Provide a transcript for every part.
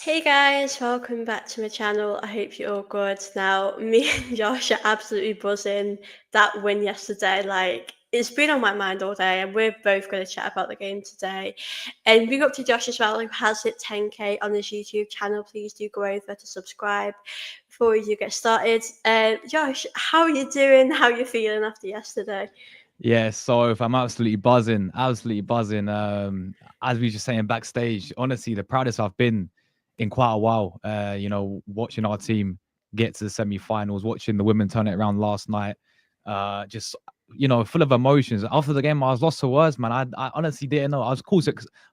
Hey guys, welcome back to my channel. I hope you're all good. Now, me and Josh are absolutely buzzing that win yesterday. Like, it's been on my mind all day, and we're both going to chat about the game today. And big up to Josh as well, who has hit 10k on his YouTube channel. Please do go over to subscribe before we do get started. Josh, how are you doing? How are you feeling after yesterday? Yeah, so if I'm absolutely buzzing, absolutely buzzing. As we were just saying backstage, honestly, the proudest I've been in quite a while. Watching our team get to the semi-finals, watching the women turn it around last night. Just full of emotions. After the game, I was lost for words, man. I honestly didn't know. I was cool,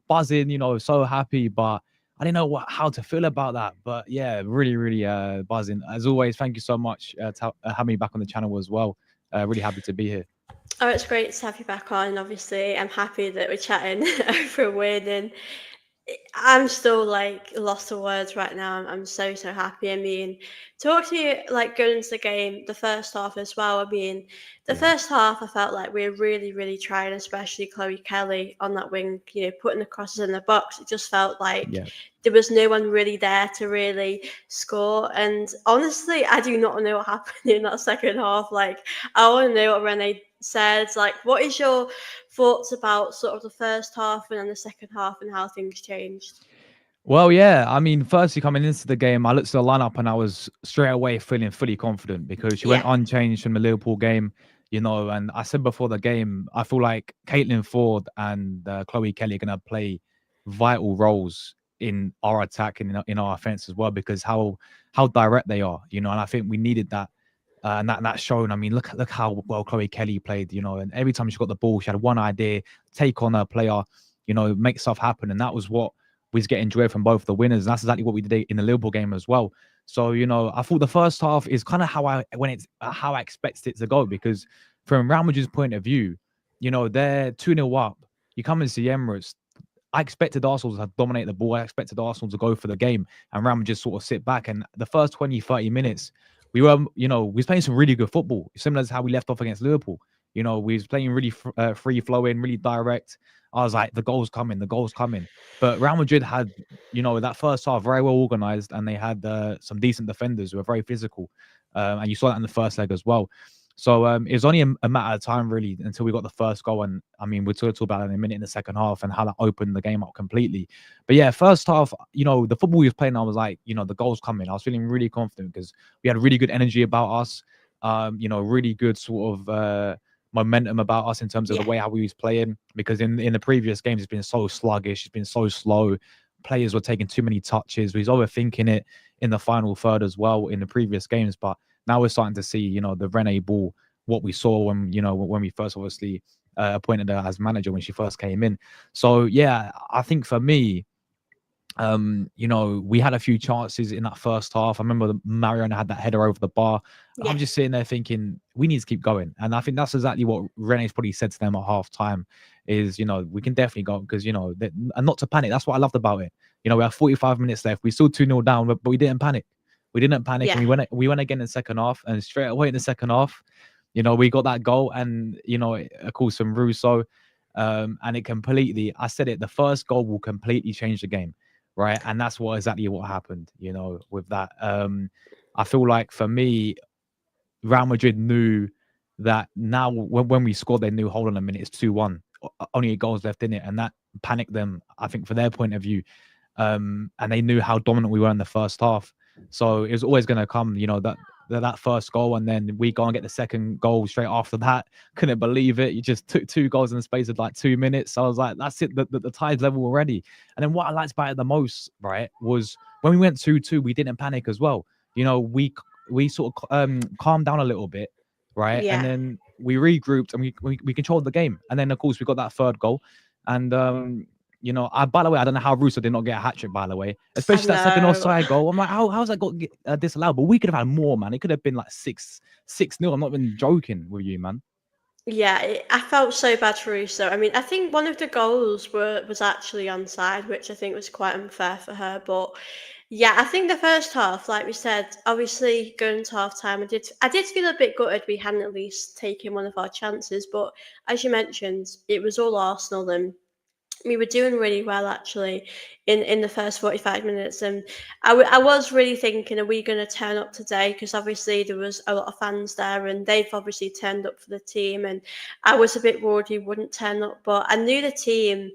buzzing, so happy, but I didn't know how to feel about that. But yeah, really, really buzzing. As always, thank you so much having me back on the channel as well. Really happy to be here. Oh, it's great to have you back on. Obviously, I'm happy that we're chatting over a win, and I'm still like lost for words right now. I'm so happy. I mean, talk to you like going into the game, the first half as well. I mean, the Yeah. first half I felt like we were really trying, especially Chloe Kelly on that wing. Putting the crosses in the box. It just felt like Yeah. there was no one really there to really score. And honestly, I do not know what happened in that second half. Like, I want to know what Renee said. Like, what is your thoughts about sort of the first half and then the second half and how things changed? Well, yeah. I mean, firstly, coming into the game, I looked at the lineup and I was straight away feeling fully confident because she went Yeah. unchanged from the Liverpool game, And I said before the game, I feel like Caitlin Ford and Chloe Kelly are going to play vital roles in our attack and in our offense as well because how direct they are, And I think we needed that. And that's shown. I mean, look how well Chloe Kelly played, And every time she got the ball, she had one idea, take on a player, make stuff happen, and that was what was getting joy from both the winners. And that's exactly what we did in the Liverpool game as well. So, I thought the first half is kind of how I expected it to go because from Real Madrid's point of view, they're 2-0 up. You come into the Emirates. I expected Arsenal to dominate the ball. I expected Arsenal to go for the game and Real Madrid just sort of sit back. And the first 20, 30 minutes, we was playing some really good football, similar to how we left off against Liverpool. We was playing really free flowing, really direct. I was like, the goal's coming, the goal's coming. But Real Madrid had, that first half very well organized, and they had some decent defenders who were very physical, and you saw that in the first leg as well. So it was only a matter of time really until we got the first goal, and I mean we'll talk about it in a minute in the second half and how that opened the game up completely. But yeah, first half, the football we was playing, I was like, the goals coming. I was feeling really confident because we had really good energy about us, really good sort of momentum about us in terms of the Yeah. way how we was playing. Because in the previous games, it's been so sluggish, it's been so slow. Players were taking too many touches. We was overthinking it in the final third as well in the previous games, but now we're starting to see, the Rene Ball, what we saw when we first obviously appointed her as manager when she first came in. So yeah, I think for me, we had a few chances in that first half. I remember Mariona had that header over the bar. I'm Yeah. just sitting there thinking we need to keep going, and I think that's exactly what Rene's probably said to them at half time. Is we can definitely go because and not to panic. That's what I loved about it. We have 45 minutes left. We still 2-0 down, but we didn't panic. We didn't panic, and Yeah. we went again in the second half, and straight away in the second half, we got that goal, and of course from Russo, and it completely. I said it. The first goal will completely change the game, right? And that's exactly what happened, with that. I feel like for me, Real Madrid knew that now when we scored, they knew, hold on a minute, it's 2-1. Only 8 goals left in it. And that panicked them, I think, for their point of view. And they knew how dominant we were in the first half. So it was always going to come, that first goal, and then we go and get the second goal straight after that. Couldn't believe it. You just took 2 goals in the space of like 2 minutes. So I was like, that's it. The tide's level already. And then what I liked about it the most, right, was when we went 2-2, we didn't panic as well. We sort of calmed down a little bit, right, and Yeah. then we regrouped and we controlled the game. And then of course we got that third goal, and by the way, I don't know how Russo did not get a hat trick. By the way, I especially that second know. offside goal. I'm like, how's that got disallowed? But we could have had more, man. It could have been like 6-0. I'm not even joking with you, man. Yeah, I felt so bad for Russo. I mean, I think one of the goals was actually onside, which I think was quite unfair for her. But yeah, I think the first half, like we said, obviously going into half time, I did feel a bit gutted we hadn't at least taken one of our chances. But as you mentioned, it was all Arsenal, and we were doing really well actually in the first 45 minutes, and I was really thinking, are we going to turn up today? Because obviously there was a lot of fans there and they've obviously turned up for the team, and I was a bit worried we wouldn't turn up, but I knew the team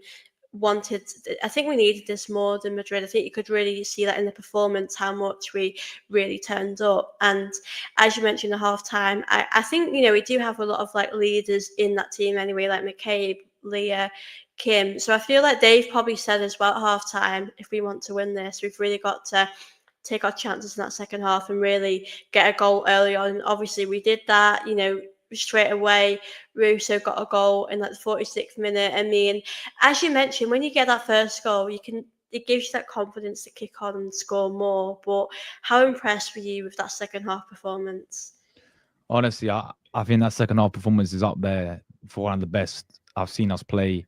wanted. I think we needed this more than Madrid. I think you could really see that in the performance, how much we really turned up. And as you mentioned, the half time, I think, we do have a lot of like leaders in that team anyway, like McCabe, Leah, Kim. So I feel like they've probably said as well at half time, if we want to win this, we've really got to take our chances in that second half and really get a goal early on. Obviously, we did that, straight away. Russo got a goal in like the 46th minute. I mean, as you mentioned, when you get that first goal, it gives you that confidence to kick on and score more. But how impressed were you with that second half performance? Honestly, I think that second half performance is up there for one of the best I've seen us play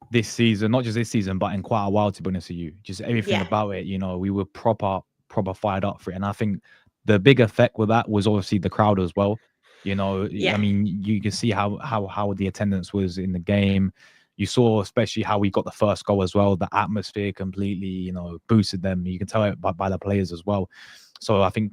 this season. Not just this season, but in quite a while. To be honest with you, just everything Yeah, about it. We were proper fired up for it, and I think the big effect with that was obviously the crowd as well. I yeah, mean, you can see how the attendance was in the game. You saw especially how we got the first goal as well. The atmosphere completely, boosted them. You can tell it by the players as well. So I think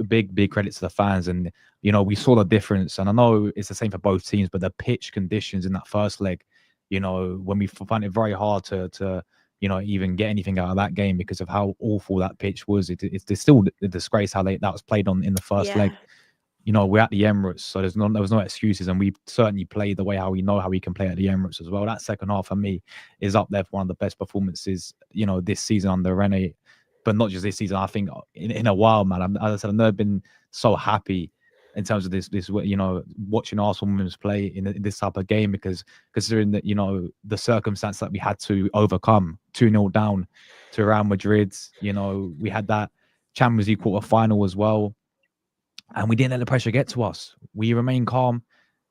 big credit to the fans, and we saw the difference. And I know it's the same for both teams, but the pitch conditions in that first leg, when we find it very hard to even get anything out of that game because of how awful that pitch was. It's still a disgrace how that was played on in the first leg. yeah, We're at the Emirates, so there was no excuses, and we certainly played the way how we know how we can play at the Emirates as well. That second half for me is up there for one of the best performances, this season under Rene, but not just this season. I think in a while, man. As I said, I've never been so happy in terms of this, watching Arsenal women's play in this type of game, because considering that the circumstance that we had to overcome, 2-0 down to Real Madrid. We had that Champions League quarter final as well, and we didn't let the pressure get to us. We remained calm.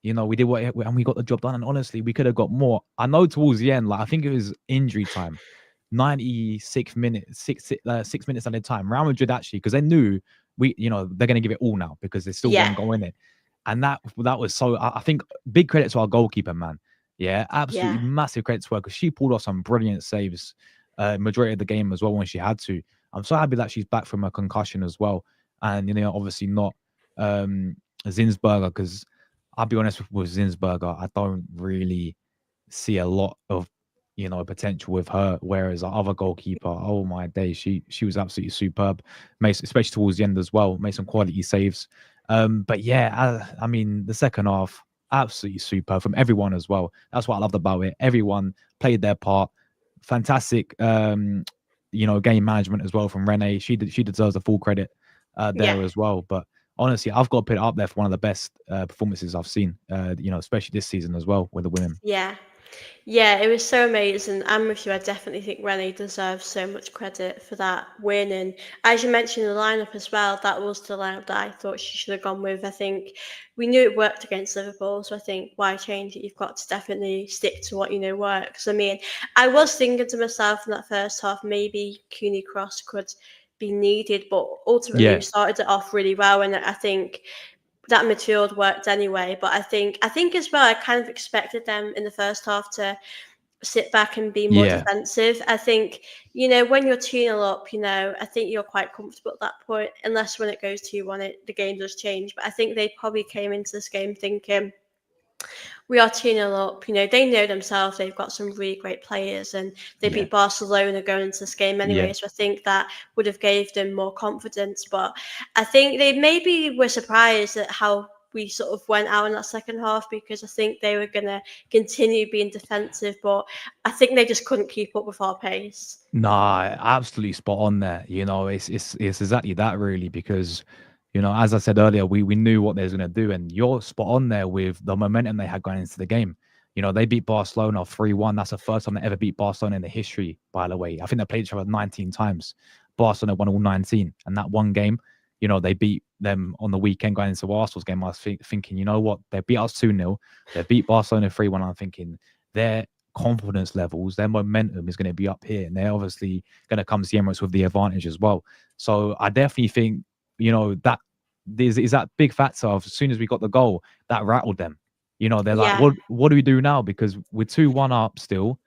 We did and we got the job done. And honestly, we could have got more. I know towards the end, like I think it was injury time, 96 minutes, 6 minutes at a time. Real Madrid actually, because they knew they're going to give it all now because there's still yeah, one goal in it, and that was so. I think big credit to our goalkeeper, man. Yeah, absolutely yeah, massive credit to her because she pulled off some brilliant saves, majority of the game as well when she had to. I'm so happy that she's back from a concussion as well, and obviously not Zinsberger, because I'll be honest with Zinsberger, I don't really see a lot of potential with her. Whereas our other goalkeeper, oh my day, she was absolutely superb, especially towards the end as well. Made some quality saves. But yeah, I mean the second half absolutely superb from everyone as well. That's what I loved about it. Everyone played their part. Fantastic, game management as well from Rene. She deserves the full credit yeah. there as well. But honestly, I've got to put it up there for one of the best performances I've seen. Especially this season as well with the women. Yeah. Yeah, it was so amazing. I'm with you. I definitely think Rennie deserves so much credit for that win. And as you mentioned in the lineup as well, that was the lineup that I thought she should have gone with. I think we knew it worked against Liverpool, so I think why change it? You've got to definitely stick to what you know works. I mean, I was thinking to myself in that first half, maybe Cooney Cross could be needed, but ultimately we Yeah, started it off really well, and I think that midfield worked anyway. But I think as well, I kind of expected them in the first half to sit back and be more yeah. defensive. I think, when you're 2-0 up, I think you're quite comfortable at that point, unless when it goes 2-1, the game does change. But I think they probably came into this game thinking, we are 2-0 up. They know themselves they've got some really great players, and they Yeah, beat Barcelona going into this game yeah. anyway. So I think that would have gave them more confidence. But I think they maybe were surprised at how we sort of went out in that second half, because I think they were going to continue being defensive, but I think they just couldn't keep up with our pace. Nah, absolutely spot on there. It's exactly that really, because as I said earlier, we knew what they was gonna do, and you're spot on there with the momentum they had going into the game. They beat Barcelona 3-1. That's the first time they ever beat Barcelona in the history, by the way. I think they played each other 19 times. Barcelona won all 19, and that one game, they beat them on the weekend going into Arsenal's game. I was thinking, you know what? They beat us 2-0. They beat Barcelona 3-1. I'm thinking their confidence levels, their momentum is going to be up here, and they're obviously going to come to the Emirates with the advantage as well. So I definitely think, that is that big factor of as soon as we got the goal, that rattled them. They're like, Yeah, what do we do now? Because we're 2-1 up still.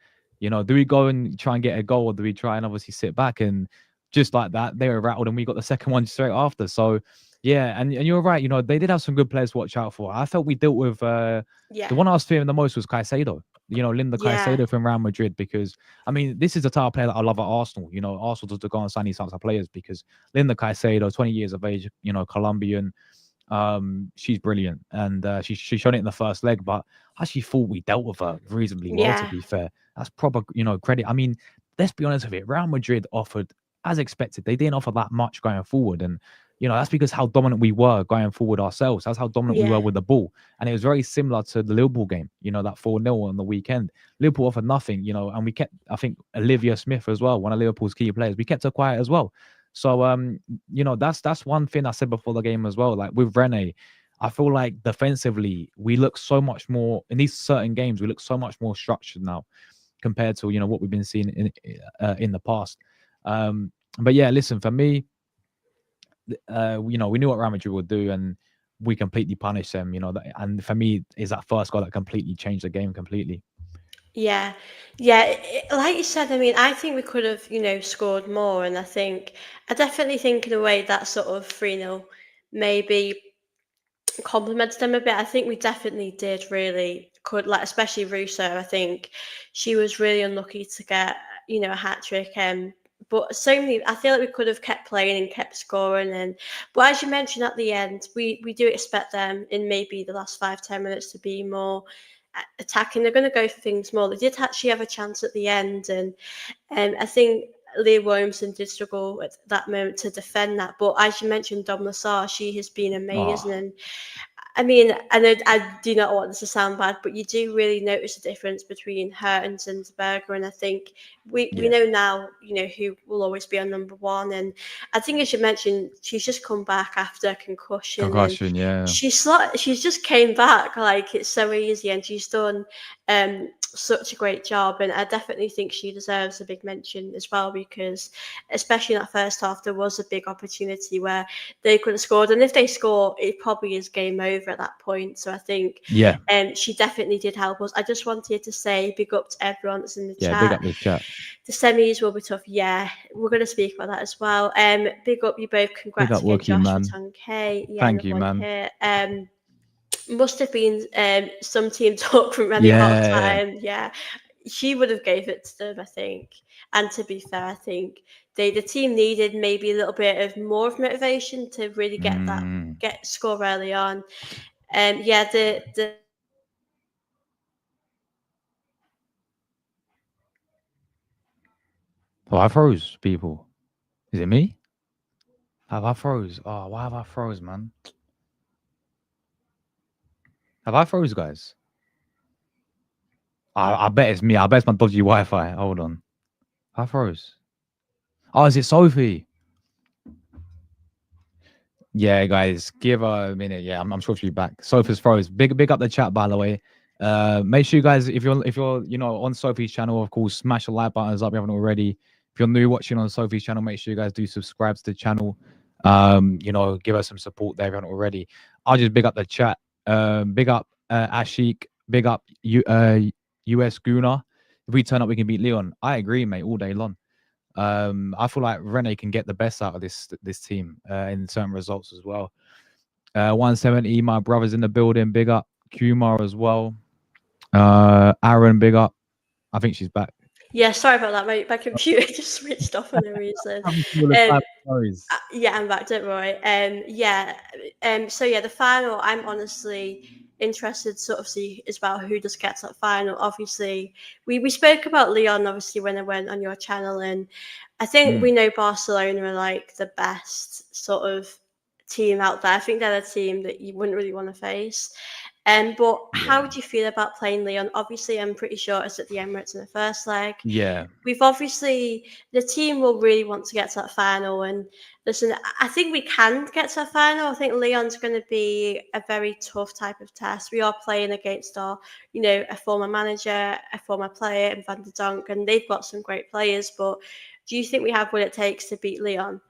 Do we go and try and get a goal, or do we try and obviously sit back? And just like that, they were rattled, and we got the second one straight after. So yeah, and you're right. They did have some good players to watch out for. I felt we dealt with Yeah. the one I was fearing the most was Caicedo. Linda Yeah. Caicedo from Real Madrid, because I mean this is the type of player that I love at Arsenal. Arsenal to go and sign these types of players because Linda Caicedo, 20 years of age, Colombian. She's brilliant, and she showed it in the first leg. But I actually thought we dealt with her reasonably well. To Yeah. be fair, that's proper, credit. I mean, let's be honest with it. Real Madrid offered, as expected, they didn't offer that much going forward, and that's because how dominant we were going forward ourselves. That's how dominant we were Yeah. with the ball, and it was very similar to the Liverpool game. That 4-0 on the weekend. Liverpool offered nothing, and we kept. I think Olivia Smith as well, one of Liverpool's key players. We kept her quiet as well. So that's one thing I said before the game as well. Like with Rene, I feel like defensively we look so much more in these certain games. We look so much more structured now compared to what we've been seeing in the past. But yeah, listen, for me, we knew what Real Madrid would do, and we completely punished them. And for me, is that first goal that completely changed the game completely. Yeah, yeah. Like you said, I mean, I think we could have, scored more, and I definitely think in a way that sort of 3-0 maybe complimented them a bit. I think we definitely did really could, like especially Russo. I think she was really unlucky to get a hat trick. But so many, I feel like we could have kept playing and kept scoring. And but as you mentioned at the end, we do expect them in maybe the last 5-10 minutes to be more attacking. They're going to go for things more. They did actually have a chance at the end, and I think Leah Williamson did struggle at that moment to defend that. But as you mentioned, Dom Lassar, she has been amazing. Oh, And I mean, I know I do not want this to sound bad, but you do really notice the difference between her and Zinsberger. And I think we yeah, know now, who will always be on number one. And I think, as you mentioned, she's just come back after a concussion, and concussion. Yeah, she's just came back like it's so easy, and she's done such a great job. And I definitely think she deserves a big mention as well, because especially in that first half, there was a big opportunity where they could have scored, and if they score, it probably is game over at that point. So I think yeah, she definitely did help us. I just wanted to say big up to everyone that's in the yeah. Big chat. up the chat. The semis will be tough. Yeah, we're going to speak about that as well. Big up you both. Big Congrats up again, Wookie, Josh and man. Tonkay. Yeah, Thank another you, one man. here. Must have been some team talk from Remy half Yeah. time. Yeah, she would have gave it to them, I think. And to be fair, I think the team needed maybe a little bit of more of motivation to really Mm. get score early on. Yeah, the Oh, I froze, people. Is it me? Have I froze? Oh, why have I froze, man? Have I froze, guys? I bet it's me. I bet it's my dodgy Wi-Fi. Hold on. I froze. Oh, is it Sophie? Yeah, guys, give her a minute. Yeah, I'm sure she'll be back. Sophie's froze. Big up the chat, by the way. Make sure you guys, if you're on Sophie's channel, of course, smash the like buttons up if you haven't already. If you're new watching on Sophie's channel, make sure you guys do subscribe to the channel. Give us some support there if you haven't already. I'll just big up the chat. Big up Ashik. Big up US Gooner. If we turn up, we can beat Leon. I agree, mate, all day long. I feel like Rene can get the best out of this team in certain results as well. 170, my brother's in the building. Big up Kumar as well. Aaron, big up. I think she's back. yeah. Sorry about that. My computer just switched off for no reason. Happens to you all the Um, time, no worries. Yeah, I'm back. Don't worry. Yeah. So yeah, the final. I'm honestly interested to sort of see as well who just gets that final. Obviously, we spoke about Leon obviously when I went on your channel, and I think we Mm, know Barcelona are like the best sort of team out there. I think they're a team that you wouldn't really want to face. But how yeah, would you feel about playing Leon? Obviously, I'm pretty sure it's at the Emirates in the first leg. yeah, We've obviously the team will really want to get to that final, and listen, I think we can get to a final. I think Leon's going to be a very tough type of test. We are playing against a former manager, a former player, and Van der Donk, and they've got some great players. But do you think we have what it takes to beat Leon?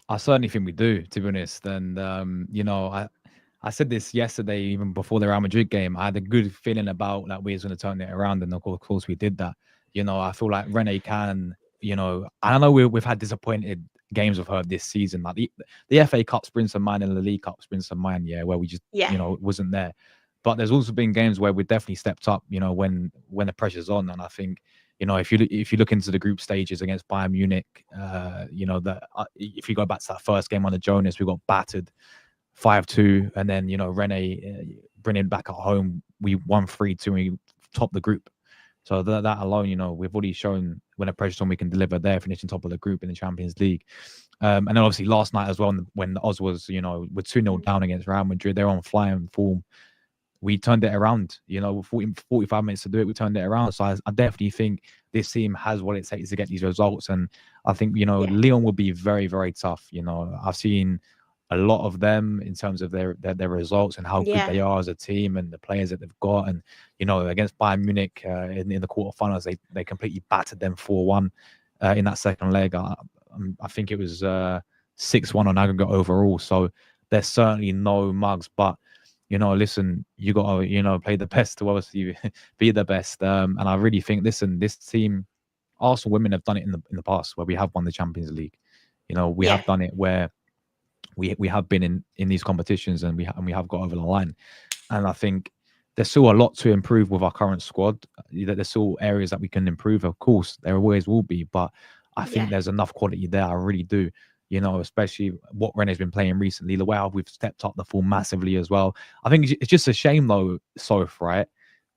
I certainly think we do, to be honest. And I said this yesterday, even before the Real Madrid game. I had a good feeling about that we was going to turn it around, and of course we did that. I feel like Rene can, I know we've had disappointed games with her this season. Like the FA Cup springs to mind and the League Cup springs to mind, yeah, where we just, Yeah, wasn't there. But there's also been games where we definitely stepped up, when the pressure's on. And I think, if you look into the group stages against Bayern Munich, that if you go back to that first game on the Jonas, we got battered 5-2, and then Rene bringing back at home, we won 3-2, and we topped the group. So that alone, we've already shown when a pressure's on, we can deliver there, finishing top of the group in the Champions League. And then obviously last night as well, when Oz was, with 2-0 mm, down against Real Madrid, they're on flying form. We turned it around, with 45 minutes to do it. We turned it around. So I definitely think this team has what it takes to get these results. And I think, yeah, Leon will be very, very tough. I've seen a lot of them in terms of their results and how good yeah, they are as a team and the players that they've got. And, against Bayern Munich in the quarterfinals, they completely battered them 4-1 in that second leg. I think it was 6-1 on aggregate overall. So there's certainly no mugs, but listen, you got to, play the best to obviously be the best. And I really think, listen, this team, Arsenal women have done it in the past where we have won the Champions League. We yeah. have done it where we have been in these competitions, and we have got over the line. And I think there's still a lot to improve with our current squad. There's still areas that we can improve. Of course, there always will be, but I think Yeah. there's enough quality there. I really do. Especially what Rene's been playing recently, the way how we've stepped up the form massively as well. I think it's just a shame though, Soph, right,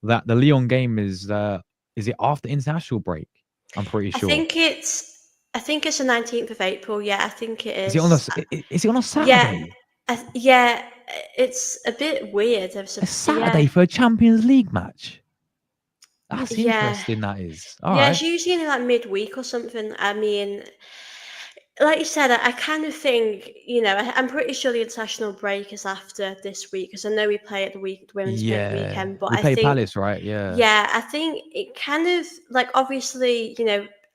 that the Lyon game is it after international break? I'm pretty I sure. think it's I think it's the 19th of April. Yeah, I think it Is it on a is. is it on a Yeah, Saturday? yeah. It's a bit weird. A Yeah, Saturday for a Champions League match? That's yeah, interesting. That is. All yeah. right. It's usually in like midweek or something. I mean, like you said, I kind of think, I'm pretty sure the international break is after this week because I know we play at the women's break Yeah. weekend. But We I play think, Palace, right? Yeah. yeah, I think it kind of like obviously,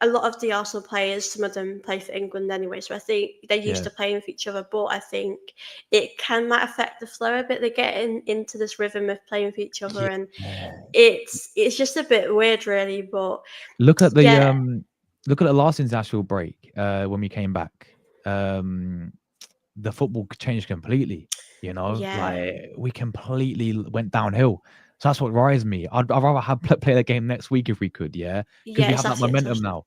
a lot of the Arsenal players, some of them play for England anyway, so I think they're used Yeah. to playing with each other. But I think might affect the flow a bit. They're getting into this rhythm of playing with each other, and Yeah. it's just a bit weird, really. But Look at the yeah, um look at the last international break when we came back. Um the football changed completely, yeah, like we completely went downhill. So that's what worries me. I'd rather have play the game next week if we could, yeah, because yeah, we it's have that after the momentum international. now.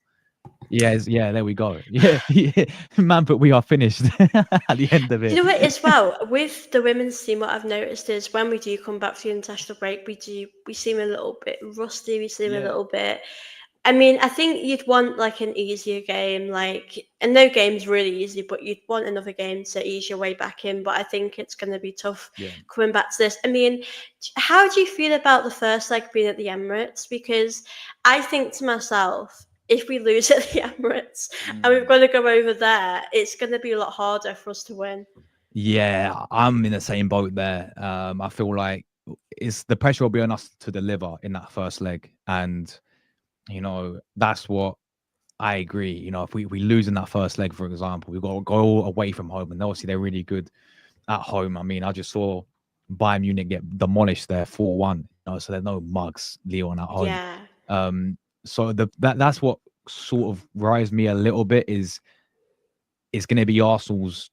Yeah, there we go. Yeah, yeah. Man, but we are finished at the end of Do it. you know what, as well, with the women's team, what I've noticed is when we do come back for the international break, we seem a little bit rusty, we seem a Yeah, little bit. I mean, I think you'd want like an easier game, and no game's really easy, but you'd want another game to ease your way back in. But I think it's going to be tough yeah. coming back to this. I mean, how do you feel about the first leg being at the Emirates? Because I think to myself, if we lose at the Emirates and we've Mm. got to go over there, it's going to be a lot harder for us to win. Yeah, I'm in the same boat there. I feel like it's the pressure will be on us to deliver in that first leg, and that's what I agree. If we lose in that first leg, for example, we've got to go away from home, and obviously they're really good at home. I mean, I just saw Bayern Munich get demolished there 4-1. So there's no mugs Leon at home. Yeah, Um, so that's what sort of worries me a little bit is it's going to be Arsenal's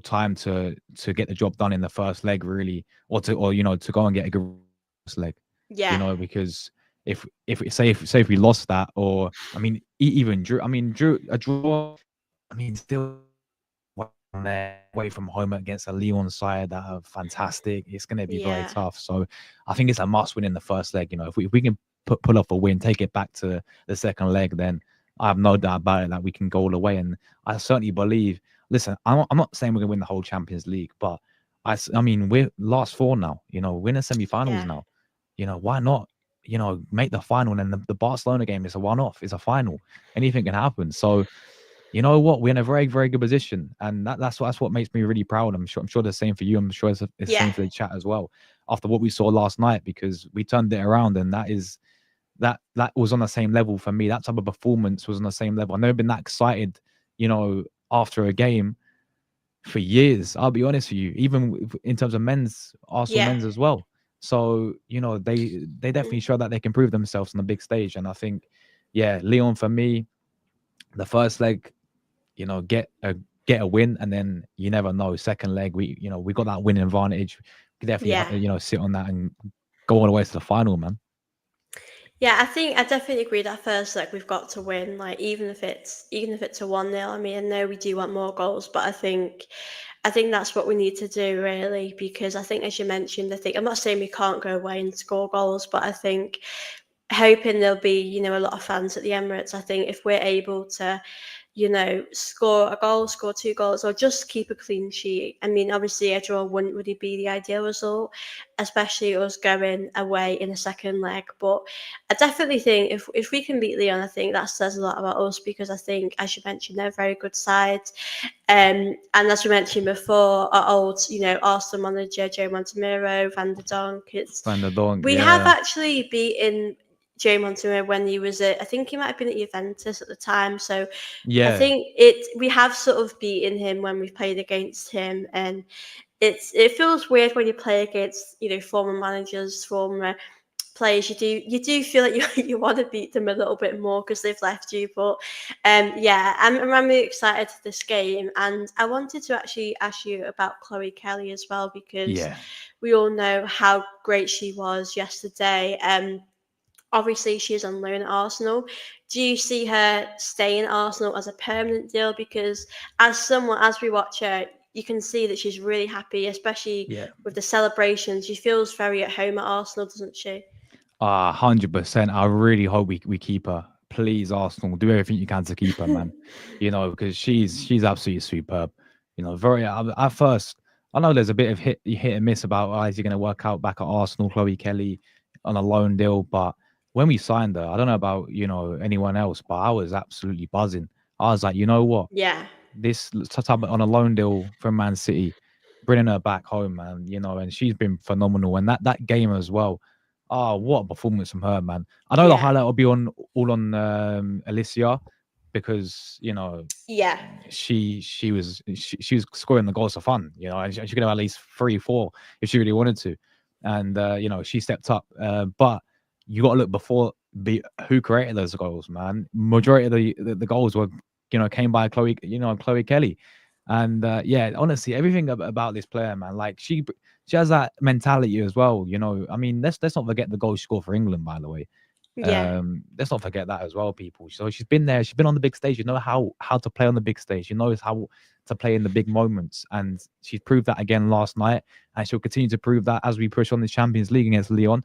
time to get the job done in the first leg, really, or to go and get a good first leg, yeah, because if we lost that, or I mean even drew, I mean drew a draw, I mean still there away from home against a Leon side that are fantastic. It's going to be very yeah, tough. So I think it's a must win in the first leg. If we can pull off a win, take it back to the second leg, then I have no doubt about it that we can go all the way. And I certainly believe. Listen, I'm not saying we're going to win the whole Champions League, but I mean we're last four now. We're in the semi-finals yeah, now. Why not? Make the final, and the Barcelona game is a one-off. It's a final. Anything can happen. So you know what? We're in a very, very good position, and that's what makes me really proud. I'm sure the same for you. I'm sure it's the yeah, same for the chat as well. After what we saw last night, because we turned it around, and that was on the same level for me. That type of performance was on the same level. I've never been that excited, after a game for years. I'll be honest with you, even in terms of men's Arsenal yeah. men's as well. So they definitely show that they can prove themselves on the big stage, and I think, yeah, Leon for me, the first leg, get a win, and then you never know. Second leg, we got that winning advantage. We could definitely Yeah. sit on that and go all the way to the final, man. Yeah, I definitely agree that first like we've got to win, like even if it's a 1-0. I mean, I know we do want more goals, but I think that's what we need to do really, because I think as you mentioned, I'm not saying we can't go away and score goals, but I think hoping there'll be, a lot of fans at the Emirates. I think if we're able to, score a goal, score two goals, or just keep a clean sheet. I mean, obviously, a draw wouldn't really be the ideal result, especially us going away in the second leg. But I definitely think if we can beat Leon, I think that says a lot about us, because I think, as you mentioned, they're a very good side. And as we mentioned before, our old, Arsenal manager, Joe Montemiro, Van der Donk, Van der Donk, we have yeah, actually beaten Joe Montemiro when he was I think he might have been at Juventus at the time. So I yeah, think we have sort of beaten him when we've played against him, and it feels weird when you play against former managers, former players. You do feel like you want to beat them a little bit more because they've left you. But yeah, I'm really excited for this game, and I wanted to actually ask you about Chloe Kelly as well, because yeah. we all know how great she was yesterday. Obviously, she's on loan at Arsenal. Do you see her staying at Arsenal as a permanent deal? Because as we watch her, you can see that she's really happy, especially Yeah. with the celebrations. She feels very at home at Arsenal, doesn't she? 100%. I really hope we keep her. Please, Arsenal, do everything you can to keep her, man. Because she's absolutely superb. Very at first. I know there's a bit of hit and miss about is he going to work out back at Arsenal, Chloe Kelly on a loan deal. But when we signed her, I don't know about anyone else, but I was absolutely buzzing. I was like, you know what? Yeah, This Tata on a loan deal from Man City, bringing her back home, man. And she's been phenomenal. And that game as well. Oh, what a performance from her, man! I know the yeah, highlight will be on Alicia because yeah, she was scoring the goals for fun, and she could have at least 3, 4 if she really wanted to, and she stepped up. But you got to look before who created those goals, man. Majority of the goals were came by Chloe Kelly, and yeah, honestly, everything about this player, man, like she has that mentality as well. I mean, let's not forget the goal she scored for England, by the way. yeah, Let's not forget that as well, people. So she's been there. She's been on the big stage. You know how to play on the big stage. She knows how to play in the big moments, and she's proved that again last night. And she'll continue to prove that as we push on the Champions League against Lyon.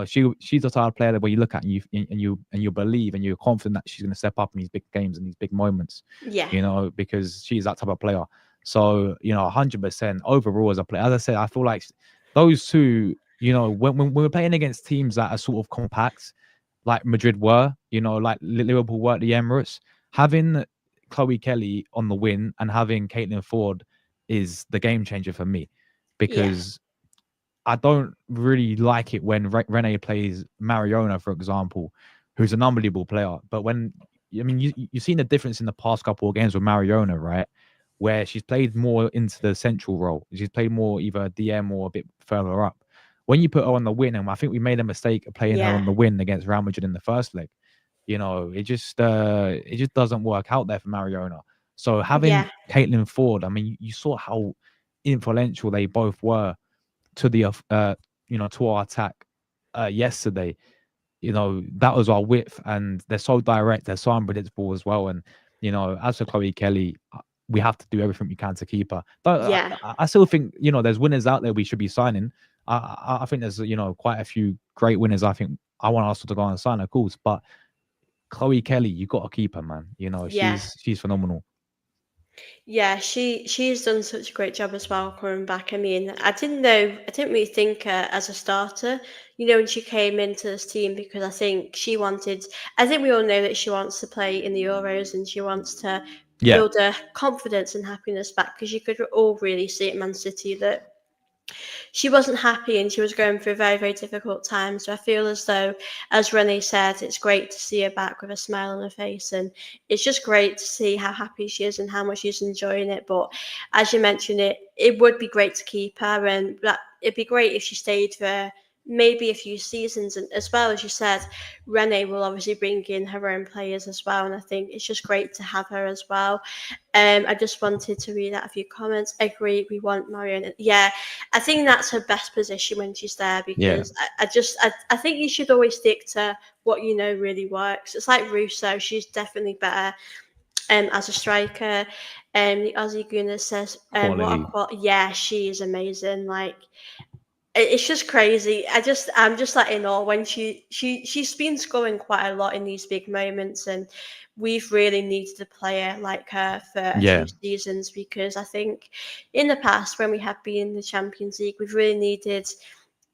She's the type of player that where you look at and you believe and you're confident that she's going to step up in these big games and these big moments. yeah, Because she's that type of player. So 100% overall as a player. As I said, I feel like those two. When we're playing against teams that are sort of compact, like Madrid were, like Liverpool were at the Emirates. Having Chloe Kelly on the win and having Caitlin Ford is the game changer for me, yeah, because I don't really like it when Rene plays Mariona, for example, who's an unbelievable player. But I mean, you've seen the difference in the past couple of games with Mariona, right? Where she's played more into the central role. She's played more either DM or a bit further up. When you put her on the win, and I think we made a mistake of playing her yeah, on the win against Real Madrid in the first leg. It just doesn't work out there for Mariona. So having yeah, Caitlin Ford, I mean, you saw how influential they both were to to our attack yesterday. That was our width, and they're so direct, they're so unpredictable as well. And as for Chloe Kelly, we have to do everything we can to keep her. But yeah. I still think there's winners out there we should be signing. I think there's quite a few great winners. I think I want Arsenal to go and sign, of course, but Chloe Kelly, you got to keep her, man. Yeah. She's phenomenal. Yeah, she's done such a great job as well coming back. I mean, I didn't really think her as a starter, when she came into this team, because I think we all know that she wants to play in the Euros, and she wants to Yeah, build her confidence and happiness back, because you could all really see at Man City that she wasn't happy and she was going through a very, very difficult time. So I feel as though, as Renee said, it's great to see her back with a smile on her face. And it's just great to see how happy she is and how much she's enjoying it. But as you mentioned, it would be great to keep her, and that it'd be great if she stayed for maybe a few seasons. And as well as you said, Renee will obviously bring in her own players as well, and I think it's just great to have her as well. I just wanted to read out a few comments. Agree, we want Marion. Yeah, I think that's her best position when she's there, Yeah, because I think you should always stick to what you know really works. It's like Russo; she's definitely better as a striker. The Aussie Gooner says, "What a quality. yeah, she is amazing. Like it's just crazy. I'm just like in awe when she's been scoring quite a lot in these big moments, and we've really needed a player like her for a few Yeah, seasons, because I think in the past when we have been in the Champions League, we've really needed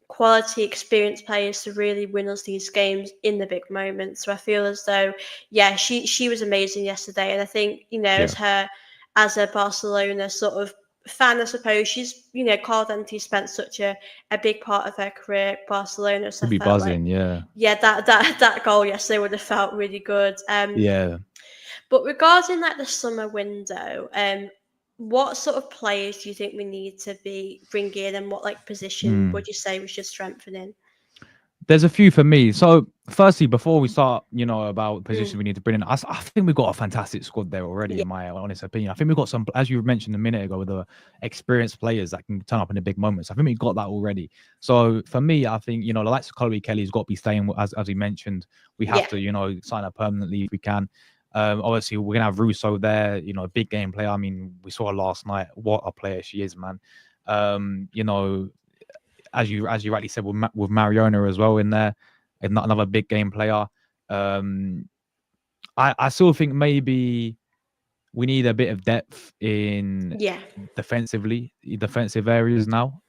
quality experienced players to really win us these games in the big moments. So I feel as though, yeah, she was amazing yesterday, and I think, yeah. as a Barcelona sort of fan, I suppose she's, Carl Dante spent such a big part of her career at Barcelona, so Should I be felt like, buzzing. Yeah, yeah, that goal yesterday would have felt really good. yeah. But regarding like the summer window, what sort of players do you think we need to be bringing in, and what like position Mm. would you say we should strengthen in? There's a few for me. So, firstly, before we start, about positions Mm, we need to bring in, I think we've got a fantastic squad there already, yeah. in my honest opinion. I think we've got some, as you mentioned a minute ago, with the experienced players that can turn up in the big moments. I think we've got that already. So, for me, I think, the likes of Chloe Kelly's got to be staying, as we mentioned. We have Yeah. to, sign her permanently if we can. Obviously, we're going to have Russo there, a big game player. I mean, we saw her last night. What a player she is, man. Um, you know, as you rightly said, with Mariona as well in there, and not another big game player. Um, I still think maybe we need a bit of depth in Yeah. defensive areas now.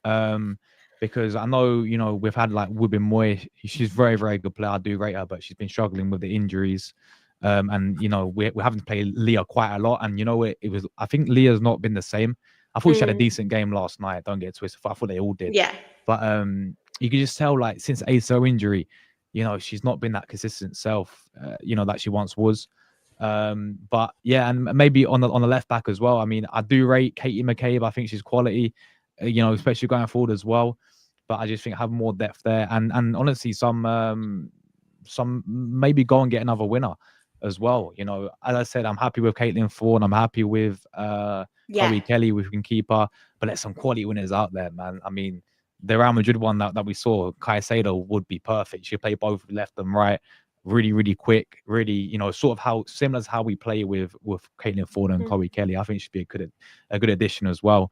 Because I know, we've had like Wubin Moy. She's very, very good player. I do rate her, but she's been struggling with the injuries. And we're having to play Leah quite a lot. And it was, I think Leah's not been the same. I thought she had a Mm, decent game last night. Don't get it twisted. I thought they all did. yeah. But you can just tell, like, since ACL injury, she's not been that consistent self, that she once was. But yeah, and maybe on the left back as well. I mean, I do rate Katie McCabe. I think she's quality, especially going forward as well. But I just think have more depth there, and honestly, some maybe go and get another winner as well. As I said, I'm happy with Caitlin Ford. I'm happy with Yeah. Chloe Kelly. We can keep her, but there's some quality winners out there, man. I mean, the Real Madrid one that we saw, Caicedo would be perfect. She play both left and right, really, really quick, really, sort of how similar to how we play with Caitlin Ford and Mm, Chloe Kelly. I think she'd be a good addition as well.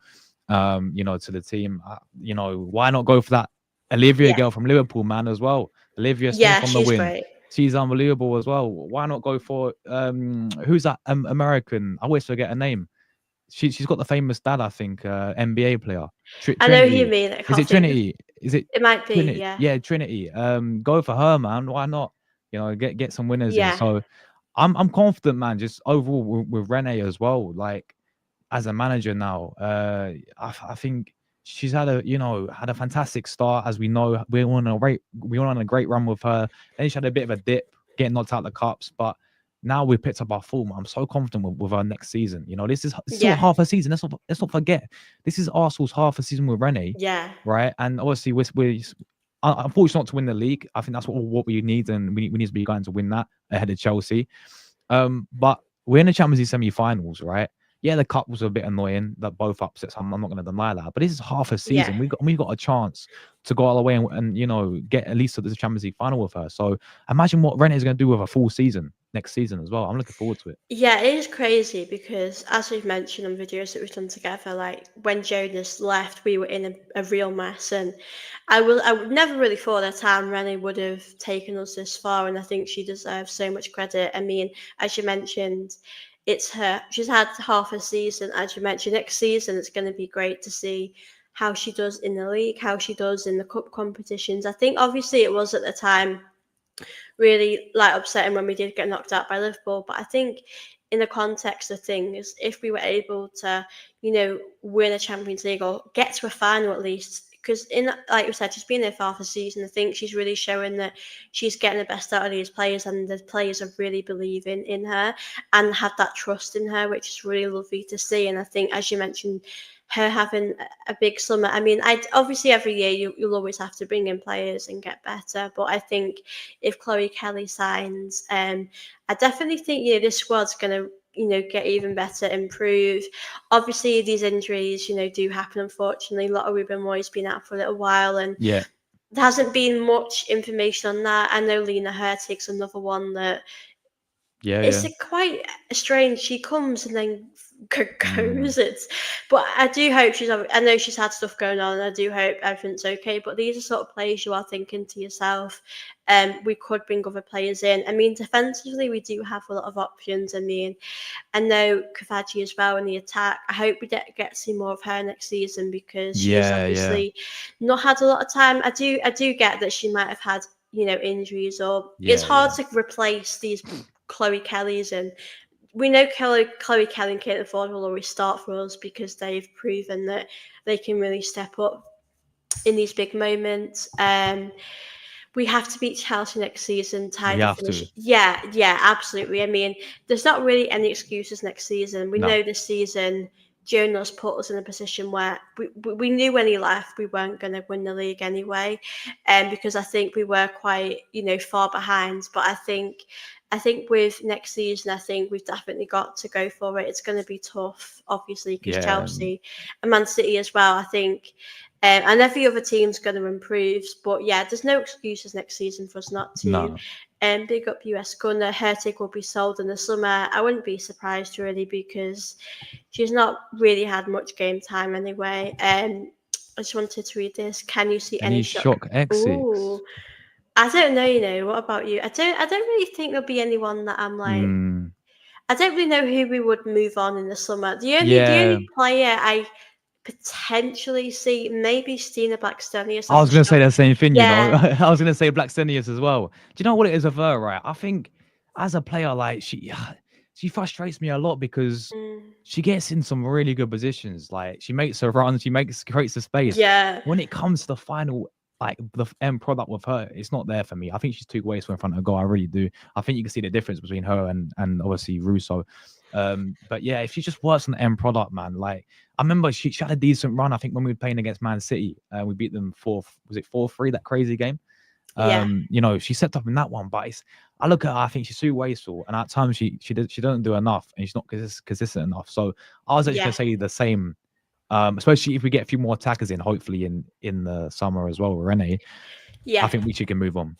To the team. Why not go for that Olivia yeah. girl from Liverpool, man, as well? Olivia Smith Yeah, on the she's wing. great. She's unbelievable as well. Why not go for who's that American? I always forget her name. She's got the famous dad, I think, NBA player. I know who you Trinity. mean. I Is can't it think of. Trinity? Is it It might be. Trinity? Yeah. Yeah, Trinity. Go for her, man. Why not? Get some winners in. Yeah. So I'm confident, man. Just overall with Rene as well. Like as a manager now, I think she's had a fantastic start. As we know, we were on a great run with her. Then she had a bit of a dip, getting knocked out the cups, but now we've picked up our form. I'm so confident with our next season. This is still Yeah. half a season. Let's not forget. This is Arsenal's half a season with Rene, Yeah. right? And obviously, we're unfortunately not to win the league. I think that's what we need, and we need to be going to win that ahead of Chelsea. But we're in the Champions League semi-finals, right? Yeah, the cup was a bit annoying, that both upsets. I'm not going to deny that, but this is half a Yeah. season. We got a chance to go all the way and get at least to the Champions League final with her. So imagine what Rennes is going to do with a full season next season as well. I'm looking forward to it. Yeah, it is crazy because, as we've mentioned on videos that we've done together, like when Jonas left, we were in a real mess, and I would never really thought that time Rennie would have taken us this far, and I think she deserves so much credit. I mean, as you mentioned, it's her. She's had half a season, as you mentioned. Next season, it's going to be great to see how she does in the league, how she does in the cup competitions. I think obviously it was at the time really like upsetting when we did get knocked out by Liverpool. But I think in the context of things, if we were able to, win a Champions League or get to a final at least, because like you said, she's been there for half a season. I think she's really showing that she's getting the best out of these players, and the players are really believing in her and have that trust in her, which is really lovely to see. And I think, as you mentioned, her having a big summer. I mean, I obviously every year you'll always have to bring in players and get better, but I think if Chloe Kelly signs, I definitely think this squad's going to get even better, improve. Obviously, these injuries do happen. Unfortunately, a lot of Ruben Moy's been out for a little while, and Yeah, there hasn't been much information on that. I know Lena Hertig's another one that yeah, it's yeah. quite strange. She comes and then Mm, goes. But I do hope I know she's had stuff going on, and I do hope everything's okay. But these are sort of players you are thinking to yourself, we could bring other players in. I mean, defensively, we do have a lot of options. I mean, I know Kavaji as well in the attack. I hope we get to see more of her next season because she's yeah, yeah, obviously not had a lot of time. I do get that she might have had injuries, or it's yeah, hard yeah, to replace these Chloe Kellys, and we know Chloe Kelly and Caitlin Ford will always start for us because they've proven that they can really step up in these big moments. We have to beat Chelsea next season, tie we the have finish. to. Yeah, yeah, absolutely. I mean, there's not really any excuses next season. We No, know this season, Jonas put us in a position where we knew when he left we weren't going to win the league anyway, because I think we were quite far behind. But I think with next season, I think we've definitely got to go for it. It's going to be tough, obviously, because yeah, Chelsea and Man City as well. I think and every other team's going to improve. But yeah, there's no excuses next season for us not to. no. Big up US Gunner. Hertig will be sold in the summer. I wouldn't be surprised really because she's not really had much game time anyway. I just wanted to read this. Can you see any Any shock? shock exits? Ooh, I don't know. What about you? I don't really think there'll be anyone that I'm like. Mm, I don't really know who we would move on in the summer. The only yeah, player I potentially see maybe Stina Blackstenius I as a was gonna say shock. the same thing, you know. Yeah. I was gonna say Black Stenius as well. Do you know what it is with her, right? I think as a player, like she frustrates me a lot because Mm, she gets in some really good positions. Like she makes her runs, she makes creates the space. yeah. When it comes to the final, like the end product with her, it's not there for me. I think she's too wasteful in front of her goal. I really do. I think you can see the difference between her and obviously Russo. But yeah, if she just works on the end product, man, like I remember she had a decent run. I think when we were playing against Man City, we beat them was it 4-3 that crazy game? Yeah. She stepped up in that one, but I look at her, I think she's too wasteful, and at times she doesn't do enough, and she's not consistent enough. So I was actually gonna Yeah. say the same. Especially if we get a few more attackers in, hopefully in the summer as well, Rene. I Yeah. think we should can move on.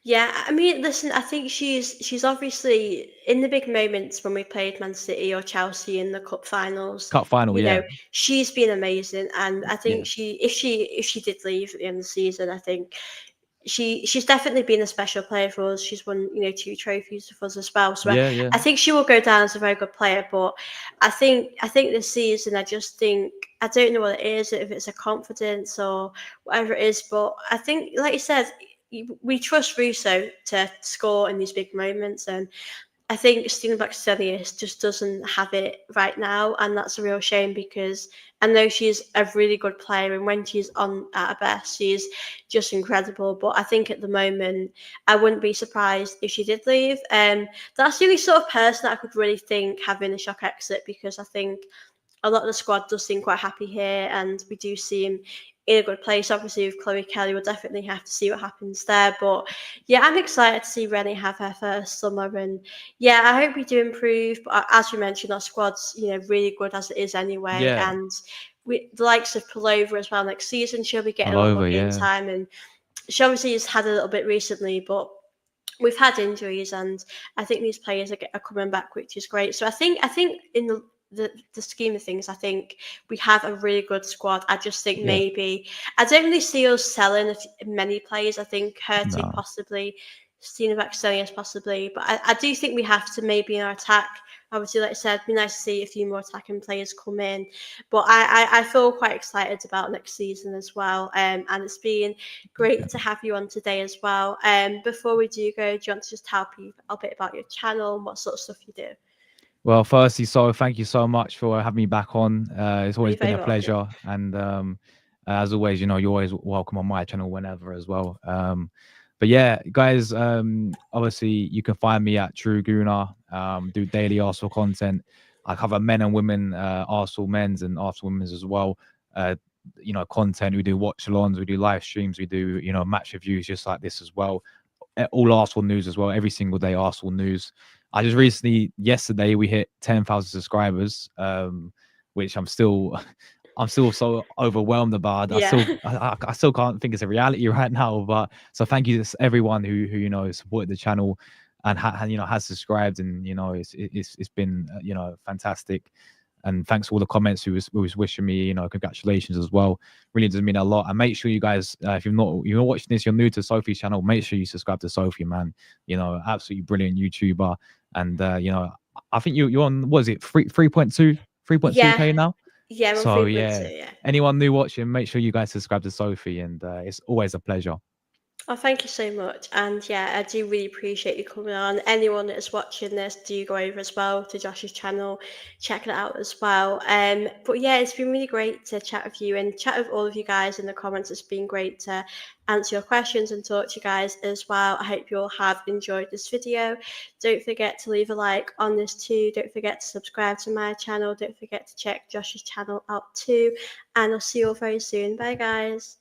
Yeah, I mean, listen, I think she's obviously in the big moments when we played Man City or Chelsea in the cup finals. Cup final, You yeah, know, she's been amazing, and I think yeah, if she did leave at the end of the season, I think she's definitely been a special player for us. She's won, 2 trophies for us as well. So I, yeah, yeah. I think she will go down as a very good player. But I think this season, I just think I don't know what it is, if it's a confidence or whatever it is. But I think, like you said, we trust Russo to score in these big moments, and I think Stina Blackstenius just doesn't have it right now, and that's a real shame because I know she's a really good player, and when she's on at her best, she's just incredible. But I think at the moment, I wouldn't be surprised if she did leave. That's the only sort of person that I could really think having a shock exit because I think a lot of the squad does seem quite happy here, and we do seem in a good place. Obviously, with Chloe Kelly, we'll definitely have to see what happens there. But yeah, I'm excited to see Rennie have her first summer, and yeah, I hope we do improve. But as we mentioned, our squad's really good as it is anyway, Yeah, and the likes of Palova as well next season, she'll be getting a all lot more over, game yeah. time, and she obviously has had a little bit recently, but we've had injuries, and I think these players are coming back, which is great. So I think in the scheme of things, I think we have a really good squad. I just think Yeah, maybe I don't really see us selling many players. I think Hertig no, possibly, Stina Baxelius possibly, but I do think we have to maybe in our attack. Obviously, like I said, it'd be nice to see a few more attacking players come in. But I feel quite excited about next season as well. And it's been great to have you on today as well. Before we do go, do you want to just tell people a bit about your channel and what sort of stuff you do? well, firstly, so thank you so much for having me back on. It's Oh, always you're been very a welcome. pleasure, and As always, you're always welcome on my channel whenever as well. But yeah, guys, obviously you can find me at True Gooner. Do daily Arsenal content. I cover men and women, Arsenal men's and Arsenal women's as well. Uh, content. We do watch alongs, we do live streams, we do match reviews just like this as well. All Arsenal news as well. Every single day, Arsenal news. I just recently, yesterday, we hit 10,000 subscribers, which I'm still so overwhelmed about. I Yeah. still, I still can't think it's a reality right now. But so thank you to everyone who supported the channel and has subscribed, and it's been fantastic. And thanks for all the comments who was wishing me congratulations as well. Really does mean a lot. And make sure you guys, if you're watching this, you're new to Sophie's channel, make sure you subscribe to Sophie, man. Absolutely brilliant YouTuber. And I think you're on, what is it, 3.2 Yeah. k now. Yeah, I'm on So 3.2, yeah, yeah. anyone new watching, make sure you guys subscribe to Sophie, and it's always a pleasure. Oh, thank you so much. And yeah, I do really appreciate you coming on. Anyone that is watching this, do go over as well to Josh's channel, check it out as well. But yeah, it's been really great to chat with you and chat with all of you guys in the comments. It's been great to answer your questions and talk to you guys as well. I hope you all have enjoyed this video. Don't forget to leave a like on this too. Don't forget to subscribe to my channel. Don't forget to check Josh's channel out too. And I'll see you all very soon. Bye, guys.